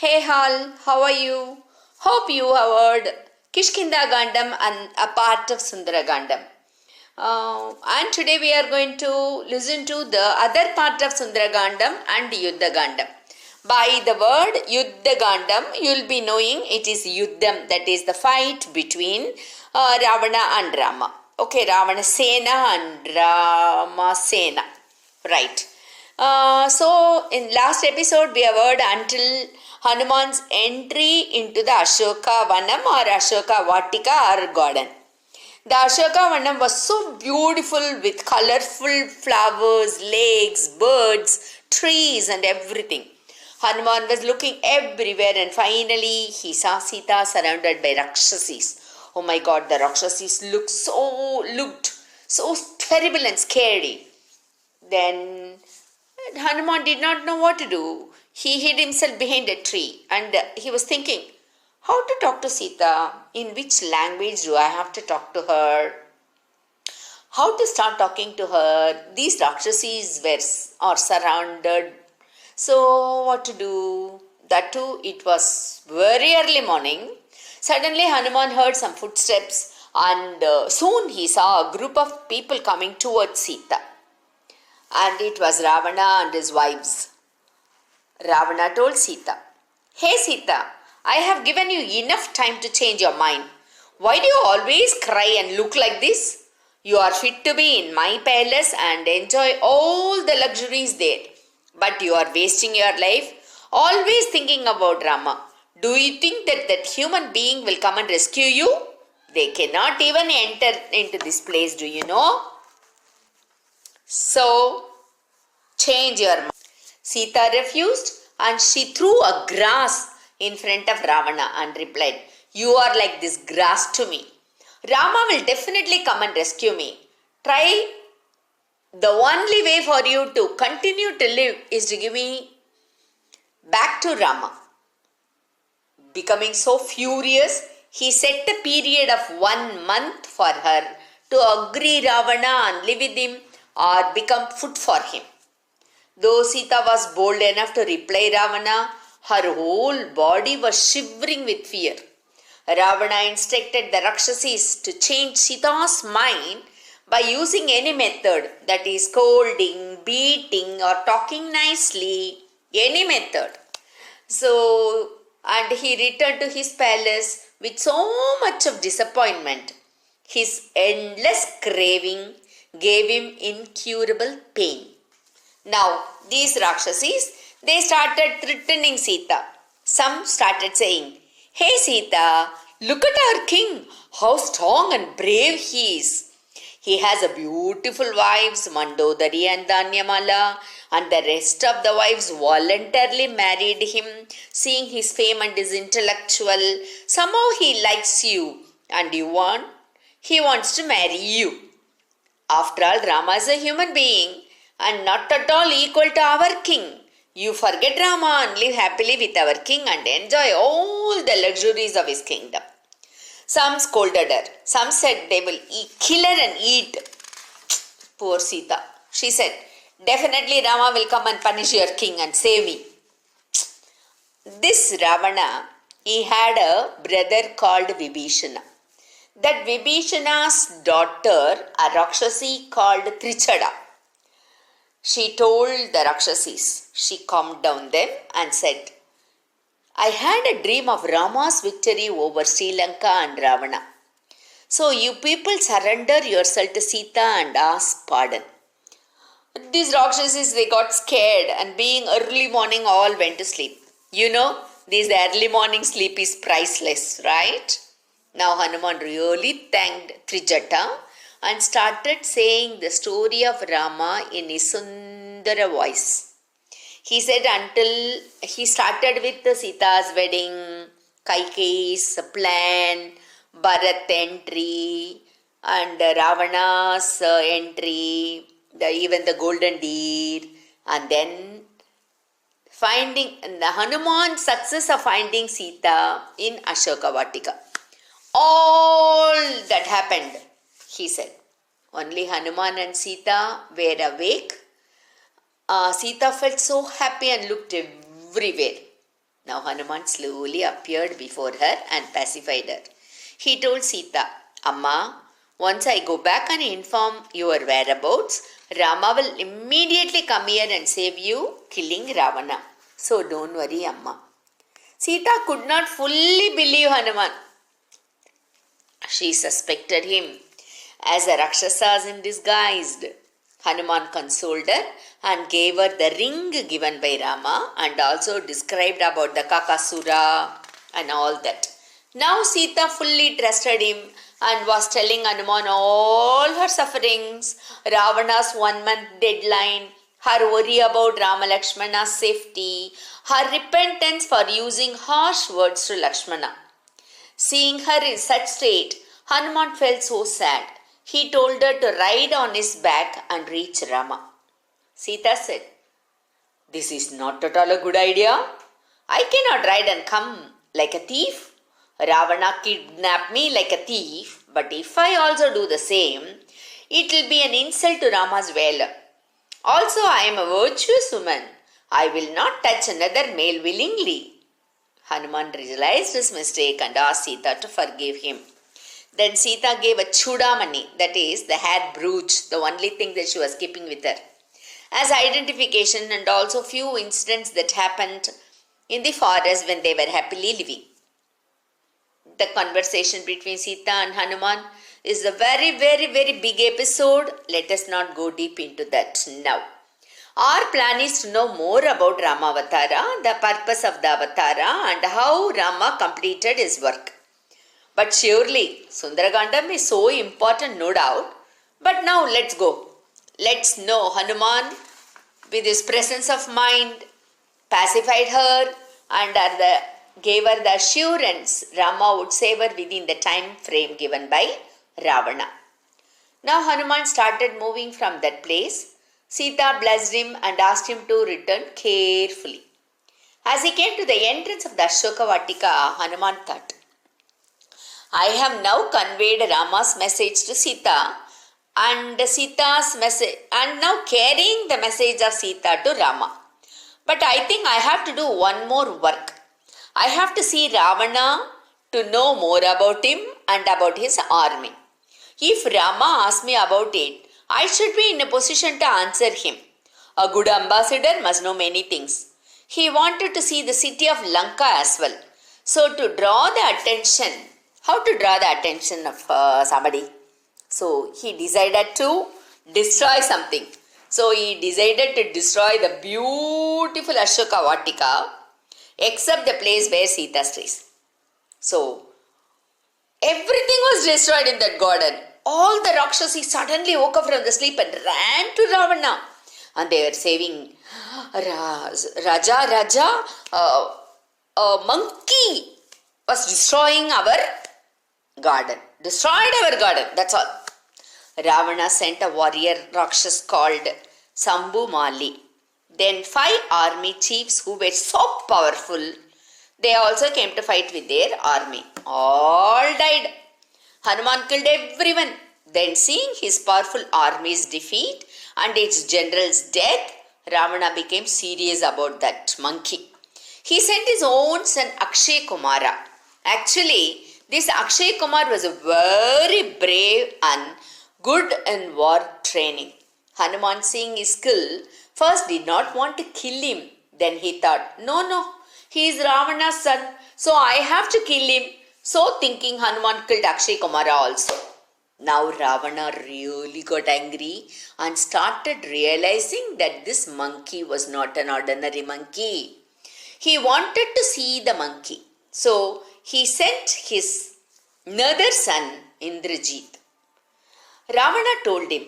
Hey Hal, how are you? Hope you have heard Kishkinda Gandam and a part of Sundara Gandam. And today we are going to listen to the other part of Sundara Gandam and Yuddha Gandam. By the word Yuddha Gandam, you will be knowing it is Yuddham, that is the fight between Ravana and Rama. Okay, Ravana Sena and Rama Sena. Right. So in last episode we have heard until Hanuman's entry into the Ashoka Vanam or Ashoka Vatika or garden. The Ashoka Vanam was so beautiful with colorful flowers, lakes, birds, trees and everything. Hanuman was looking everywhere and finally he saw Sita surrounded by Rakshasis. Oh my god, the Rakshasis looked so terrible and scary. Then Hanuman did not know what to do. He hid himself behind a tree and he was thinking, how to talk to Sita? In which language do I have to talk to her? How to start talking to her? These Rakshasis are surrounded. So, what to do? That too, it was very early morning. Suddenly, Hanuman heard some footsteps and soon he saw a group of people coming towards Sita. And it was Ravana and his wives. Ravana told Sita, "Hey Sita, I have given you enough time to change your mind. Why do you always cry and look like this? You are fit to be in my palace and enjoy all the luxuries there. But you are wasting your life always thinking about Rama. Do you think that human being will come and rescue you? They cannot even enter into this place, do you know? So, change your mind." Sita refused and she threw a grass in front of Ravana and replied, "You are like this grass to me. Rama will definitely come and rescue me. Try. The only way for you to continue to live is to give me back to Rama." Becoming so furious, he set a period of 1 month for her to agree Ravana and live with him or become food for him. Though Sita was bold enough to reply Ravana, her whole body was shivering with fear. Ravana instructed the Rakshasis to change Sita's mind by using any method, that is scolding, beating or talking nicely, any method. So, and he returned to his palace with so much of disappointment. His endless craving gave him incurable pain. Now, these Rakshasis, they started threatening Sita. Some started saying, "Hey Sita, look at our king, how strong and brave he is. He has a beautiful wives, Mandodari and Danyamala, and the rest of the wives voluntarily married him, seeing his fame and his intellectual. Somehow he likes you and he wants to marry you. After all, Rama is a human being and not at all equal to our king. You forget Rama and live happily with our king and enjoy all the luxuries of his kingdom." Some scolded her. Some said they will kill her and eat. Poor Sita. She said, "Definitely Rama will come and punish your king and save me." This Ravana, he had a brother called Vibhishana. That Vibhishana's daughter, a Rakshasi called Trichada. She told the Rakshasis, she calmed down them and said, "I had a dream of Rama's victory over Sri Lanka and Ravana. So you people surrender yourself to Sita and ask pardon." These Rakshasis, they got scared and being early morning all went to sleep. You know, this early morning sleep is priceless, right? Now Hanuman really thanked Trijata and started saying the story of Rama in his Sundara voice. He said until he started with Sita's wedding, Kaikeyi's plan, Bharat entry, and Ravana's entry, even the golden deer, and then finding the Hanuman's success of finding Sita in Ashoka Vatika. All that happened, he said. Only Hanuman and Sita were awake. Sita felt so happy and looked everywhere. Now Hanuman slowly appeared before her and pacified her. He told Sita, Amma, once I go back and inform your whereabouts, Rama will immediately come here and save you, killing Ravana. So don't worry, Amma. Sita could not fully believe Hanuman. She suspected him as a Rakshasas in disguise. Hanuman consoled her and gave her the ring given by Rama and also described about the Kakasura and all that. Now Sita fully trusted him and was telling Hanuman all her sufferings, Ravana's 1 month deadline, her worry about Rama Lakshmana's safety, her repentance for using harsh words to Lakshmana. Seeing her in such state, Hanuman felt so sad. He told her to ride on his back and reach Rama. Sita said, This is not at all a good idea. I cannot ride and come like a thief. Ravana kidnapped me like a thief, but if I also do the same, it will be an insult to Rama's valor. Also, I am a virtuous woman. I will not touch another male willingly. Hanuman realized his mistake and asked Sita to forgive him. Then Sita gave a chudamani, that is, the hair brooch, the only thing that she was keeping with her, as identification, and also few incidents that happened in the forest when they were happily living. The conversation between Sita and Hanuman is a very, very, very big episode. Let us not go deep into that now. Our plan is to know more about Ramavatara, the purpose of the Avatara, and how Rama completed his work. But surely, Sundaragandam is so important, no doubt. But now let's go. Let's know Hanuman, with his presence of mind, pacified her and gave her the assurance Rama would save her within the time frame given by Ravana. Now Hanuman started moving from that place. Sita blessed him and asked him to return carefully. As he came to the entrance of the Ashoka Vatika, Hanuman thought, I have now conveyed Rama's message to Sita and Sita's message, and now carrying the message of Sita to Rama. But I think I have to do one more work. I have to see Ravana to know more about him and about his army. If Rama asks me about it, I should be in a position to answer him. A good ambassador must know many things. He wanted to see the city of Lanka as well. So to draw the attention, how to draw the attention of somebody? So he decided to destroy something. So he decided to destroy the beautiful Ashoka Vatika except the place where Sita stays. So everything was destroyed in that garden. All the Rakshasi suddenly woke up from the sleep and ran to Ravana. And they were saying, Raja, a monkey was destroying our garden. Destroyed our garden, that's all. Ravana sent a warrior Rakshas called Sambhu Mali. Then 5 army chiefs who were so powerful, they also came to fight with their army. All died. Hanuman killed everyone. Then seeing his powerful army's defeat and its general's death, Ravana became serious about that monkey. He sent his own son Akshay Kumara. Actually, this Akshay Kumar was a very brave and good in war training. Hanuman, seeing his skill, first did not want to kill him. Then he thought, no, he is Ravana's son, so I have to kill him. So thinking, Hanuman killed Akshay Kumara also. Now Ravana really got angry and started realizing that this monkey was not an ordinary monkey. He wanted to see the monkey. So he sent his another son, Indrajit. Ravana told him,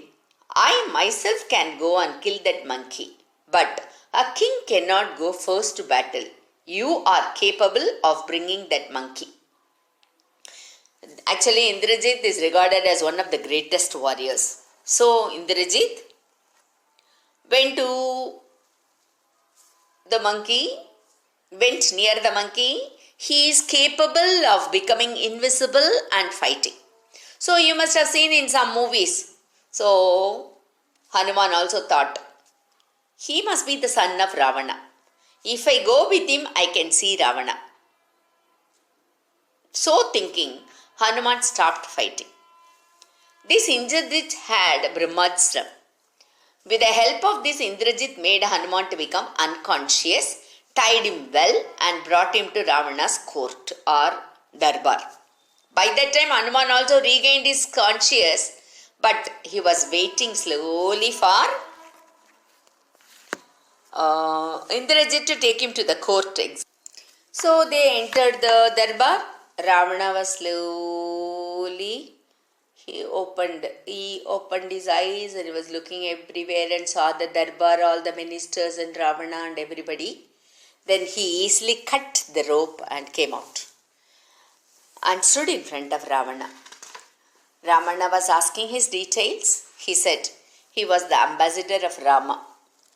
I myself can go and kill that monkey, but a king cannot go first to battle. You are capable of bringing that monkey. Actually, Indrajit is regarded as one of the greatest warriors. So, Indrajit went to the monkey, went near the monkey. He is capable of becoming invisible and fighting. So, you must have seen in some movies. So, Hanuman also thought, he must be the son of Ravana. If I go with him, I can see Ravana. So thinking, Hanuman stopped fighting. This Indrajit had Brahmastra. With the help of this, Indrajit made Hanuman to become unconscious, tied him well, and brought him to Ravana's court or darbar. By that time, Hanuman also regained his consciousness, but he was waiting slowly for Indrajit to take him to the court. So they entered the darbar. Ravana was slowly. He opened his eyes and he was looking everywhere and saw the darbar, all the ministers and Ravana and everybody. Then he easily cut the rope and came out and stood in front of Ravana. Ravana was asking his details. He said he was the ambassador of Rama.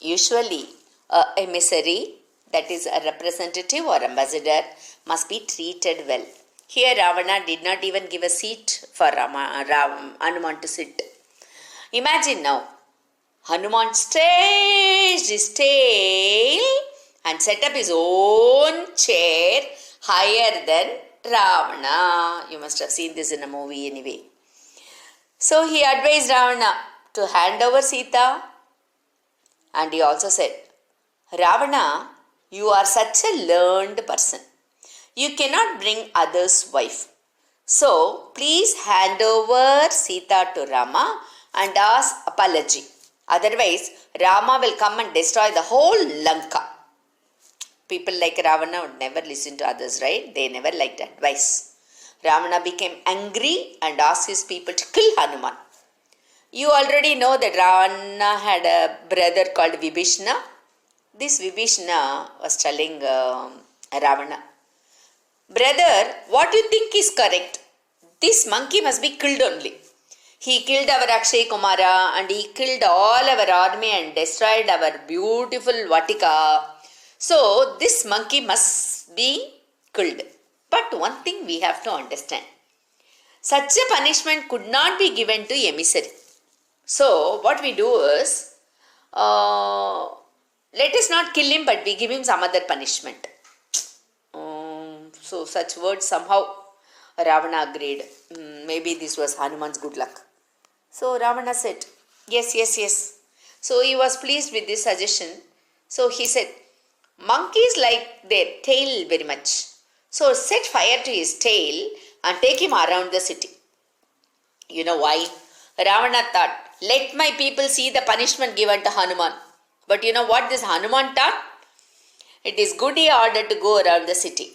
Usually, an emissary, that is a representative or ambassador, must be treated well. Here Ravana did not even give a seat for Hanuman to sit. Imagine now, Hanuman stretched his tail and set up his own chair higher than Ravana. You must have seen this in a movie anyway. So he advised Ravana to hand over Sita, and he also said, Ravana, you are such a learned person. You cannot bring others' wife. So please hand over Sita to Rama and ask apology. Otherwise, Rama will come and destroy the whole Lanka. People like Ravana would never listen to others, right? They never liked advice. Ravana became angry and asked his people to kill Hanuman. You already know that Ravana had a brother called Vibhishana. This Vibhishana was telling Ravana, brother, what do you think is correct? This monkey must be killed only. He killed our Akshay Kumara and he killed all our army and destroyed our beautiful Vatika. So this monkey must be killed. But one thing we have to understand. Such a punishment could not be given to emissary. So what we do is, let us not kill him, but we give him some other punishment. So such words somehow Ravana agreed. Maybe this was Hanuman's good luck. So Ravana said, yes. So he was pleased with this suggestion. So he said, monkeys like their tail very much. So set fire to his tail and take him around the city. You know why? Ravana thought, let my people see the punishment given to Hanuman. But you know what this Hanuman thought? It is good he ordered to go around the city.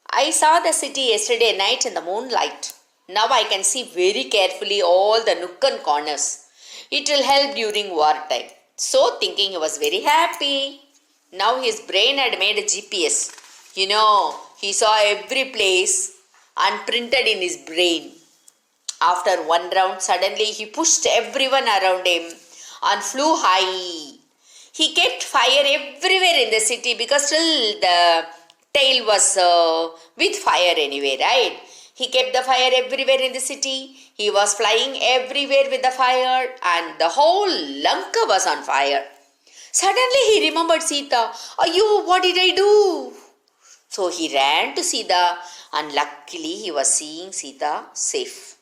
I saw the city yesterday night in the moonlight. Now I can see very carefully all the nook and corners. It will help during wartime. So thinking, he was very happy. Now his brain had made a GPS. You know, he saw every place and printed in his brain. After one round, suddenly he pushed everyone around him and flew high. He kept fire everywhere in the city because still the tail was with fire anyway, right? He kept the fire everywhere in the city. He was flying everywhere with the fire and the whole Lanka was on fire. Suddenly he remembered Sita. Ayyo, what did I do? So he ran to Sita and luckily he was seeing Sita safe.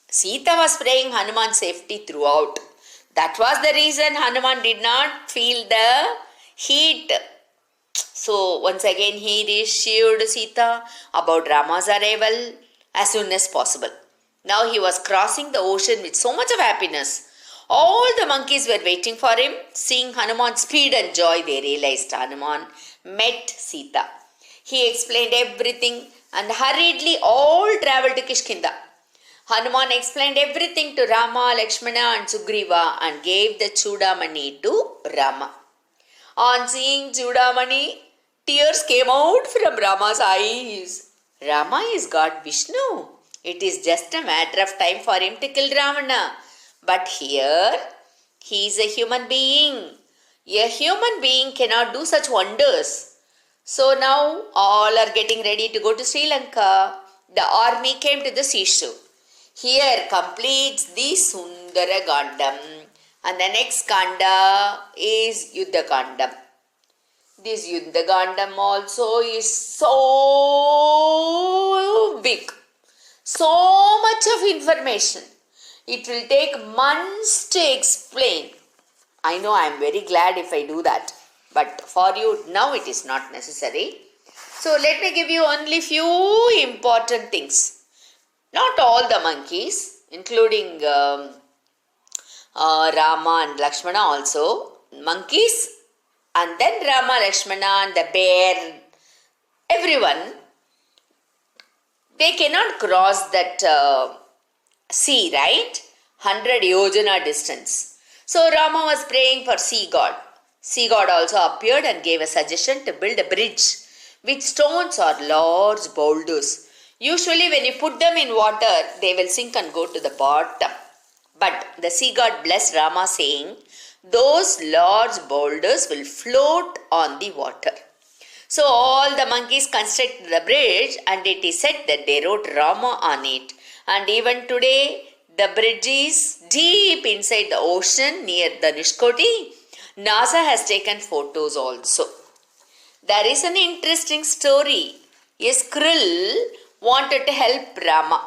Sita was praying Hanuman's safety throughout. That was the reason Hanuman did not feel the heat. So once again he reassured Sita about Rama's arrival as soon as possible. Now he was crossing the ocean with so much of happiness. All the monkeys were waiting for him. Seeing Hanuman's speed and joy, they realized Hanuman met Sita. He explained everything and hurriedly all travelled to Kishkinda. Hanuman explained everything to Rama, Lakshmana and Sugriva and gave the Chudamani to Rama. On seeing Chudamani, tears came out from Rama's eyes. Rama is God Vishnu. It is just a matter of time for him to kill Ravana. But here, he is a human being. A human being cannot do such wonders. So now, all are getting ready to go to Sri Lanka. The army came to the seashore. Here completes the Sundara Kandam. And the next Kanda is Yuddha Kandam. This Yuddhagandam also is so big. So much of information. It will take months to explain. I know I am very glad if I do that. But for you now it is not necessary. So let me give you only few important things. Not all the monkeys, including Rama and Lakshmana also. Monkeys and then Rama, Lakshmana and the bear, everyone, they cannot cross that sea, right? 100 yojana distance. So Rama was praying for sea god. Sea god also appeared and gave a suggestion to build a bridge with stones or large boulders. Usually when you put them in water, they will sink and go to the bottom. But the sea god blessed Rama saying, those large boulders will float on the water. So all the monkeys constructed the bridge and it is said that they wrote Rama on it. And even today, the bridge is deep inside the ocean near the Nishkoti. NASA has taken photos also. There is an interesting story. A squirrel wanted to help Rama.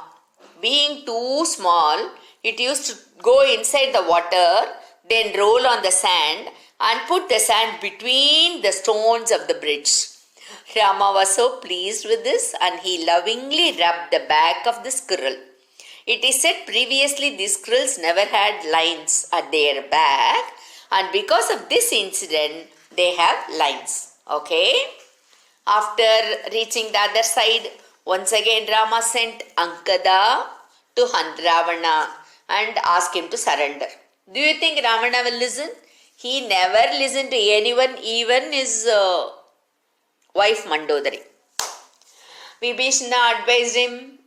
Being too small, it used to go inside the water, then roll on the sand and put the sand between the stones of the bridge. Rama was so pleased with this and he lovingly rubbed the back of the squirrel. It is said previously these squirrels never had lines at their back and because of this incident they have lines. Okay. After reaching the other side, once again Rama sent Ankada to hunt Ravana and asked him to surrender. Do you think Ravana will listen? He never listened to anyone, even his wife Mandodari. Vibhishana advised him.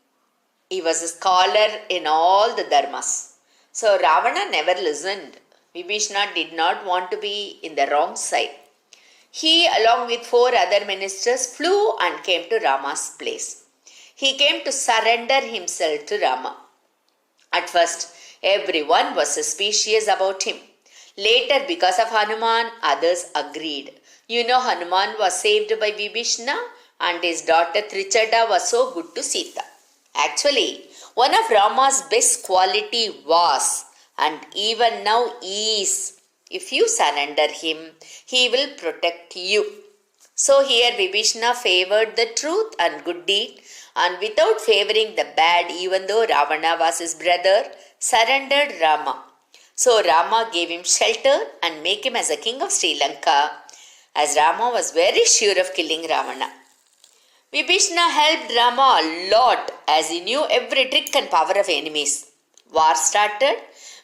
He was a scholar in all the dharmas. So Ravana never listened. Vibhishana did not want to be in the wrong side. He, along with 4 other ministers, flew and came to Rama's place. He came to surrender himself to Rama. At first, everyone was suspicious about him. Later, because of Hanuman, others agreed. You know, Hanuman was saved by Vibhishana and his daughter Trichada was so good to Sita. Actually, one of Rama's best quality was, and even now is, if you surrender him, he will protect you. So here Vibhishana favored the truth and good deed and without favoring the bad, even though Ravana was his brother, surrendered Rama. So Rama gave him shelter and made him as a king of Sri Lanka, as Rama was very sure of killing Ravana. Vibhishana helped Rama a lot as he knew every trick and power of enemies. War started.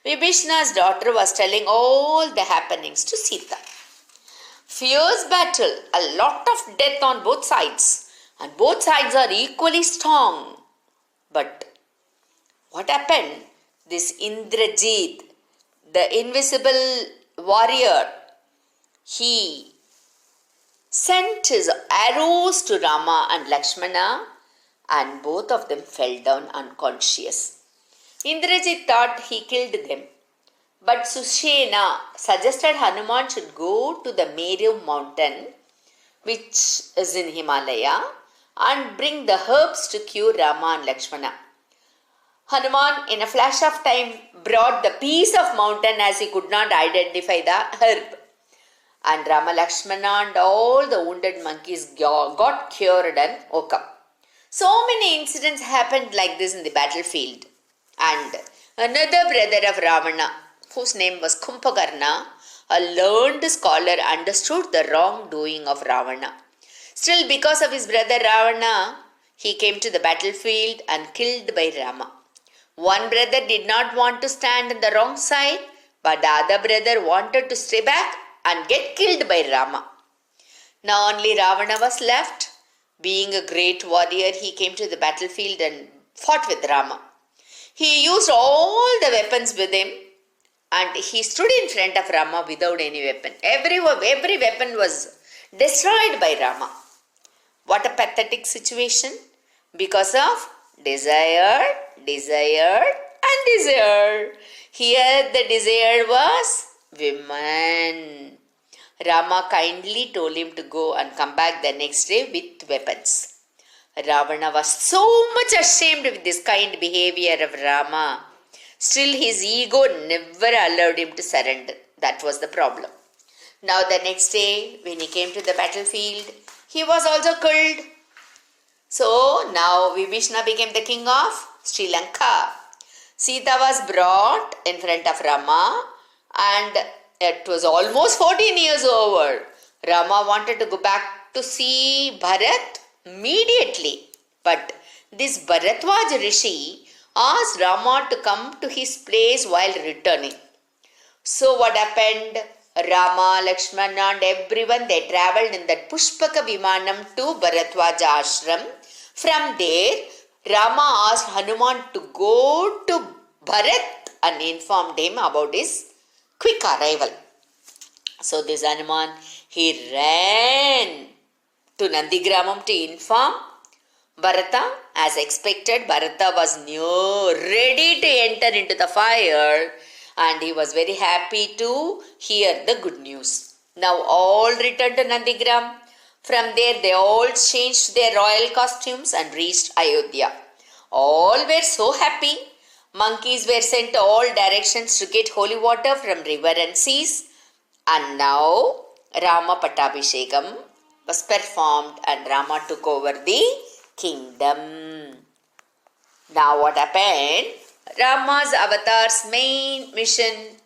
Vibhishana's daughter was telling all the happenings to Sita. Fierce battle, a lot of death on both sides, and both sides are equally strong. But what happened? This Indrajit, the invisible warrior, he sent his arrows to Rama and Lakshmana and both of them fell down unconscious. Indrajit thought he killed them, but Sushena suggested Hanuman should go to the Meru mountain, which is in Himalaya, and bring the herbs to cure Rama and Lakshmana. Hanuman, in a flash of time, brought the piece of mountain as he could not identify the herb. And Rama, Lakshmana and all the wounded monkeys got cured and woke up. So many incidents happened like this in the battlefield. And another brother of Ravana, whose name was Kumbhakarna, a learned scholar, understood the wrongdoing of Ravana. Still, because of his brother Ravana, he came to the battlefield and killed by Rama. One brother did not want to stand on the wrong side, but the other brother wanted to stay back and get killed by Rama. Now only Ravana was left. Being a great warrior, he came to the battlefield and fought with Rama. He used all the weapons with him and he stood in front of Rama without any weapon. Every weapon was destroyed by Rama. What a pathetic situation. Because of desire. Here the desire was women. Rama kindly told him to go and come back the next day with weapons. Ravana was so much ashamed with this kind behavior of Rama. Still, his ego never allowed him to surrender. That was the problem. Now, the next day, when he came to the battlefield, he was also killed. So, now Vibhishana became the king of Sri Lanka. Sita was brought in front of Rama, and it was almost 14 years over. Rama wanted to go back to see Bharat immediately. But this Bharatwaj Rishi asked Rama to come to his place while returning. So what happened? Rama, Lakshmana and everyone, they travelled in that Pushpaka Vimanam to Bharatwaja ashram. From there, Rama asked Hanuman to go to Bharat and informed him about his quick arrival. So this Hanuman, he ran to Nandigramam to inform Bharata. As expected, Bharata was ready to enter into the fire, and he was very happy to hear the good news. Now all returned to Nandigram. From there, they all changed their royal costumes and reached Ayodhya. All were so happy. Monkeys were sent to all directions to get holy water from river and seas. And now Rama Pattabhishekam was performed and Rama took over the kingdom. Now what happened? Rama's avatar's main mission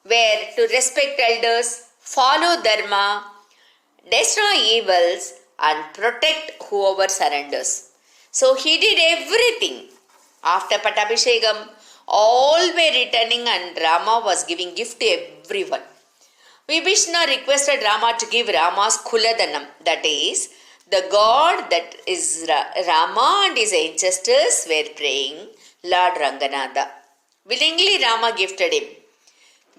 were to respect elders, follow dharma, destroy evils and protect whoever surrenders. So he did everything. After Pattabhishekam, all were returning and Rama was giving gift to everyone. Vibhishana requested Rama to give Rama's Kuladanam, that is, the god that is Rama and his ancestors were praying, Lord Ranganatha. Willingly Rama gifted him.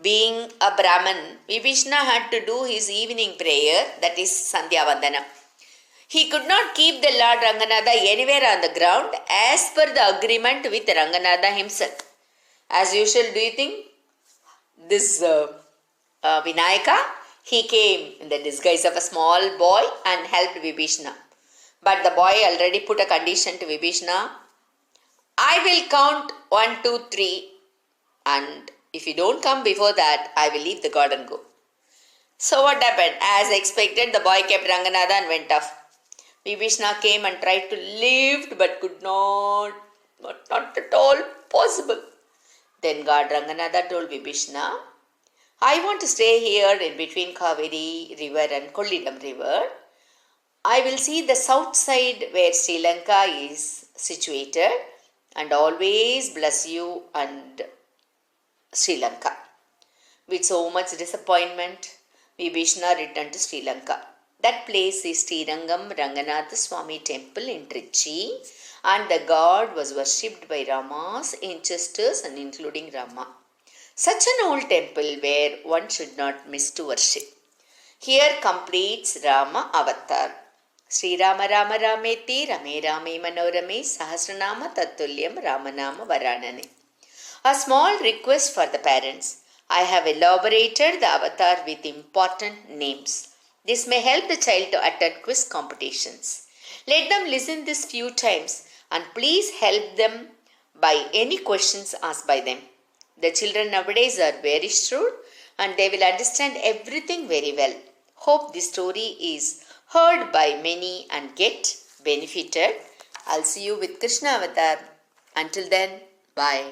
Being a Brahman, Vibhishana had to do his evening prayer, that is Sandhya Vandana. He could not keep the Lord Ranganatha anywhere on the ground as per the agreement with Ranganatha himself. As usual, do you think this Vinayaka, he came in the disguise of a small boy and helped Vibhishana. But the boy already put a condition to Vibhishana. I will count 1, 2, 3 and if you don't come before that, I will leave the god and go. So what happened? As expected, the boy kept Ranganatha and went off. Vibhishana came and tried to lift but could not at all possible. Then God Ranganatha told Vibhishana, I want to stay here in between Kaveri river and Kollidam river. I will see the south side where Sri Lanka is situated and always bless you and Sri Lanka. With so much disappointment, Vibhishana returned to Sri Lanka. That place is Srirangam Ranganatha Swami temple in Trichy, and the god was worshipped by Rama's ancestors and including Rama. Such an old temple where one should not miss to worship. Here completes Rama Avatar. Sri Rama Rama Rameti Rame Rame Manorame Sahasranama Tattulyam Ramanama Varanane. A small request for the parents. I have elaborated the avatar with important names. This may help the child to attend quiz competitions. Let them listen this few times and please help them by any questions asked by them. The children nowadays are very shrewd and they will understand everything very well. Hope this story is heard by many and get benefited. I'll see you with Krishna Avatar. Until then, bye.